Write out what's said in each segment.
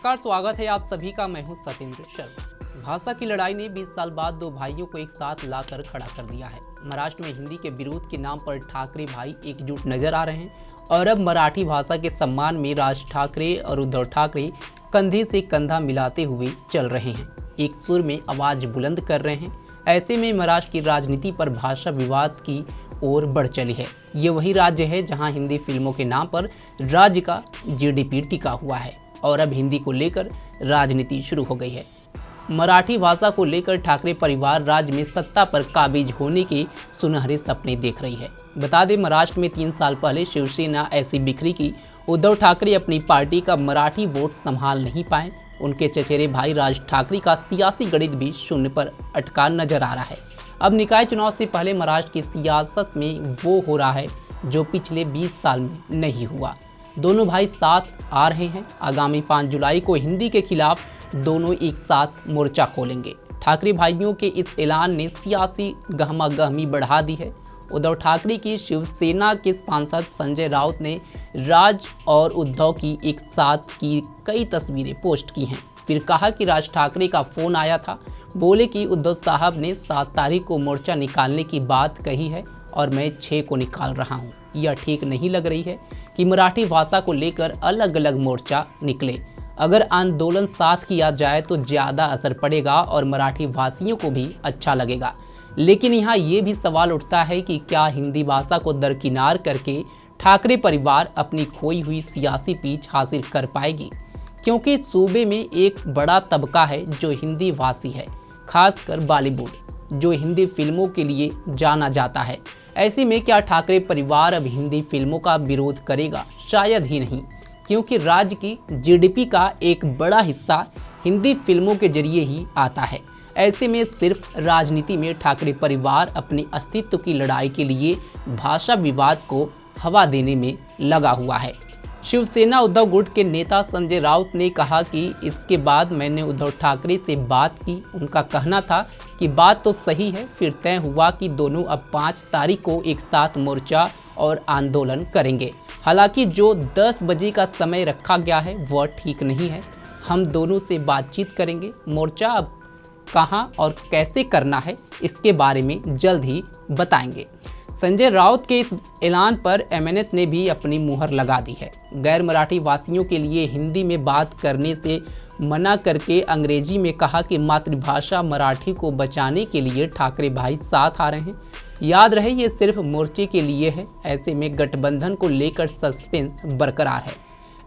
नमस्कार, स्वागत है आप सभी का। मैं हूं सत्येंद्र शर्मा। भाषा की लड़ाई ने 20 साल बाद दो भाइयों को एक साथ लाकर खड़ा कर दिया है। महाराष्ट्र में हिंदी के विरोध के नाम पर ठाकरे भाई एकजुट नजर आ रहे हैं और अब मराठी भाषा के सम्मान में राज ठाकरे और उद्धव ठाकरे कंधे से कंधा मिलाते हुए चल रहे हैं, एक सुर में आवाज बुलंद कर रहे हैं। ऐसे में महाराष्ट्र की राजनीति पर भाषा विवाद की ओर बढ़ चली है। ये वही राज्य है जहां हिंदी फिल्मों के नाम पर राज्य का जीडीपी टिका हुआ है और अब हिंदी को लेकर राजनीति शुरू हो गई है। मराठी भाषा को लेकर ठाकरे परिवार राज्य में सत्ता पर काबिज होने के सुनहरे सपने देख रही है। बता दें, महाराष्ट्र में 3 साल पहले शिवसेना ऐसी बिखरी कि उद्धव ठाकरे अपनी पार्टी का मराठी वोट संभाल नहीं पाए। उनके चचेरे भाई राज ठाकरे का सियासी गणित भी शून्य पर अटका नजर आ रहा है। अब निकाय चुनाव से पहले महाराष्ट्र की सियासत में वो हो रहा है जो पिछले 20 साल में नहीं हुआ। दोनों भाई साथ आ रहे हैं। आगामी 5 जुलाई को हिंदी के खिलाफ दोनों एक साथ मोर्चा खोलेंगे। ठाकरे भाइयों के इस ऐलान ने सियासी गहमागहमी बढ़ा दी है। उद्धव ठाकरे की शिवसेना के सांसद संजय राउत ने राज और उद्धव की एक साथ की कई तस्वीरें पोस्ट की हैं। फिर कहा कि राज ठाकरे का फोन आया था, बोले कि उद्धव साहब ने 7 तारीख को मोर्चा निकालने की बात कही है और मैं 6 को निकाल रहा हूँ। यह ठीक नहीं लग रही है कि मराठी भाषा को लेकर अलग अलग मोर्चा निकले। अगर आंदोलन साथ किया जाए तो ज़्यादा असर पड़ेगा और मराठी भाषियों को भी अच्छा लगेगा। लेकिन यहाँ ये भी सवाल उठता है कि क्या हिंदी भाषा को दरकिनार करके ठाकरे परिवार अपनी खोई हुई सियासी पीछ हासिल कर पाएगी, क्योंकि सूबे में एक बड़ा तबका है जो हिंदी भाषी है, खासकर बॉलीवुड, जो हिंदी फिल्मों के लिए जाना जाता है। ऐसे में क्या ठाकरे परिवार अब हिंदी फिल्मों का विरोध करेगा? शायद ही नहीं, क्योंकि राज्य की जीडीपी का एक बड़ा हिस्सा हिंदी फिल्मों के जरिए ही आता है। ऐसे में सिर्फ राजनीति में ठाकरे परिवार अपने अस्तित्व की लड़ाई के लिए भाषा विवाद को हवा देने में लगा हुआ है। शिवसेना उद्धव गुट के नेता संजय राउत ने कहा कि इसके बाद मैंने उद्धव ठाकरे से बात की। उनका कहना था कि बात तो सही है। फिर तय हुआ कि दोनों अब 5 तारीख को एक साथ मोर्चा और आंदोलन करेंगे। हालांकि जो 10 बजे का समय रखा गया है वह ठीक नहीं है। हम दोनों से बातचीत करेंगे। मोर्चा अब कहां और कैसे करना है इसके बारे में जल्द ही बताएंगे। संजय राउत के इस ऐलान पर एमएनएस ने भी अपनी मुहर लगा दी है। गैर मराठी वासियों के लिए हिंदी में बात करने से मना करके अंग्रेजी में कहा कि मातृभाषा मराठी को बचाने के लिए ठाकरे भाई साथ आ रहे हैं। याद रहे, ये सिर्फ मोर्चे के लिए है। ऐसे में गठबंधन को लेकर सस्पेंस बरकरार है।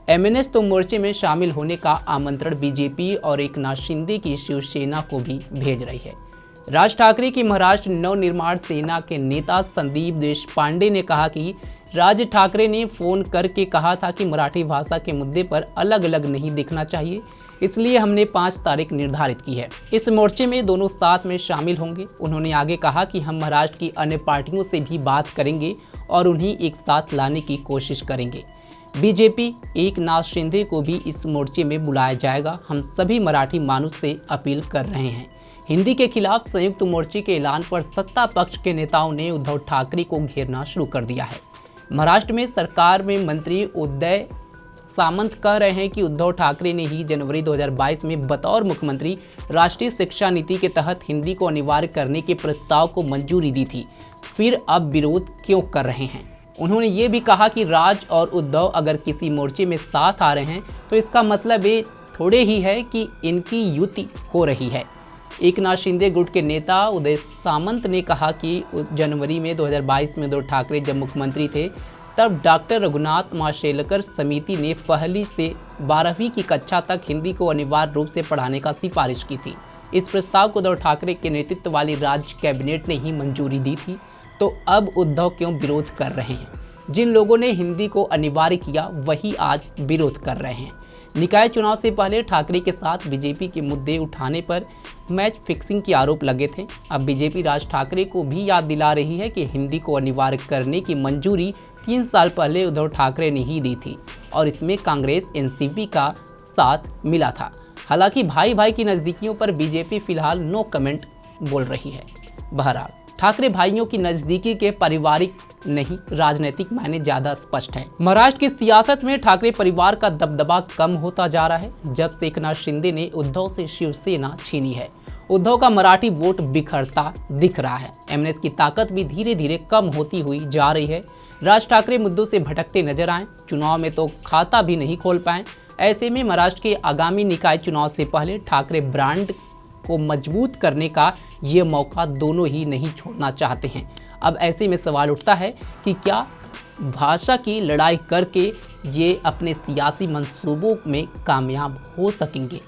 एमएनएस तो मोर्चे में शामिल होने का आमंत्रण बीजेपी और एकनाथ शिंदे की शिवसेना को भी भेज रही है। राज ठाकरे की महाराष्ट्र नवनिर्माण सेना के नेता संदीप देशपांडे ने कहा कि राज ठाकरे ने फोन करके कहा था कि मराठी भाषा के मुद्दे पर अलग अलग नहीं दिखना चाहिए, इसलिए हमने 5 तारीख निर्धारित की है। इस मोर्चे में दोनों साथ में शामिल होंगे। उन्होंने आगे कहा कि हम महाराष्ट्र की अन्य पार्टियों से भी बात करेंगे और उन्हें एक साथ लाने की कोशिश करेंगे। बीजेपी एकनाथ शिंदे को भी इस मोर्चे में बुलाया जाएगा। हम सभी मराठी मानुष से अपील कर रहे हैं। हिंदी के खिलाफ संयुक्त मोर्चे के ऐलान पर सत्ता पक्ष के नेताओं ने उद्धव ठाकरे को घेरना शुरू कर दिया है। महाराष्ट्र में सरकार में मंत्री उदय सामंत कह रहे हैं कि उद्धव ठाकरे ने ही जनवरी 2022 में बतौर मुख्यमंत्री राष्ट्रीय शिक्षा नीति के तहत हिंदी को अनिवार्य करने के प्रस्ताव को मंजूरी दी थी, फिर अब विरोध क्यों कर रहे हैं। उन्होंने ये भी कहा कि राज और उद्धव अगर किसी मोर्चे में साथ आ रहे हैं तो इसका मतलब ये थोड़े ही है कि इनकी युति हो रही है। एकनाथ शिंदे गुट के नेता उदय सामंत ने कहा कि जनवरी में 2022 में उद्धव ठाकरे जब मुख्यमंत्री थे तब डॉक्टर रघुनाथ माशेलकर समिति ने 1ली से 12वीं की कक्षा तक हिंदी को अनिवार्य रूप से पढ़ाने का सिफारिश की थी। इस प्रस्ताव को उद्धव ठाकरे के नेतृत्व वाली राज्य कैबिनेट ने ही मंजूरी दी थी। तो अब उद्धव क्यों विरोध कर रहे हैं? जिन लोगों ने हिंदी को अनिवार्य किया वही आज विरोध कर रहे हैं। निकाय चुनाव से पहले ठाकरे के साथ बीजेपी के मुद्दे उठाने पर मैच फिक्सिंग के आरोप लगे थे। अब बीजेपी राज ठाकरे को भी याद दिला रही है कि हिंदी को अनिवार्य करने की मंजूरी 3 साल पहले उद्धव ठाकरे ने ही दी थी और इसमें कांग्रेस एनसीपी का साथ मिला था। हालांकि भाई भाई की नज़दीकियों पर बीजेपी फिलहाल नो कमेंट बोल रही है। बहरहाल ठाकरे भाइयों की नजदीकी के पारिवारिक नहीं राजनीतिक मायने ज्यादा स्पष्ट है। महाराष्ट्र की सियासत में ठाकरे परिवार का दबदबा कम होता जा रहा है जब से एकनाथ शिंदे ने उद्धव से शिवसेना छीनी है। उद्धव का मराठी वोट बिखरता दिख रहा है। एमएनएस की ताकत भी धीरे धीरे कम होती हुई जा रही है। राज ठाकरे मुद्दों से भटकते नजर आए, चुनाव में तो खाता भी नहीं खोल पाए। ऐसे में महाराष्ट्र के आगामी निकाय चुनाव से पहले ठाकरे ब्रांड को मजबूत करने का ये मौका दोनों ही नहीं छोड़ना चाहते हैं। अब ऐसे में सवाल उठता है कि क्या भाषा की लड़ाई करके ये अपने सियासी मंसूबों में कामयाब हो सकेंगे?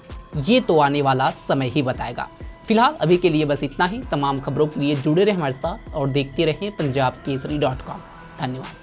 ये तो आने वाला समय ही बताएगा। फिलहाल अभी के लिए बस इतना ही। तमाम खबरों के लिए जुड़े रहें हमारे साथ और देखते रहें पंजाब केसरी.com। धन्यवाद।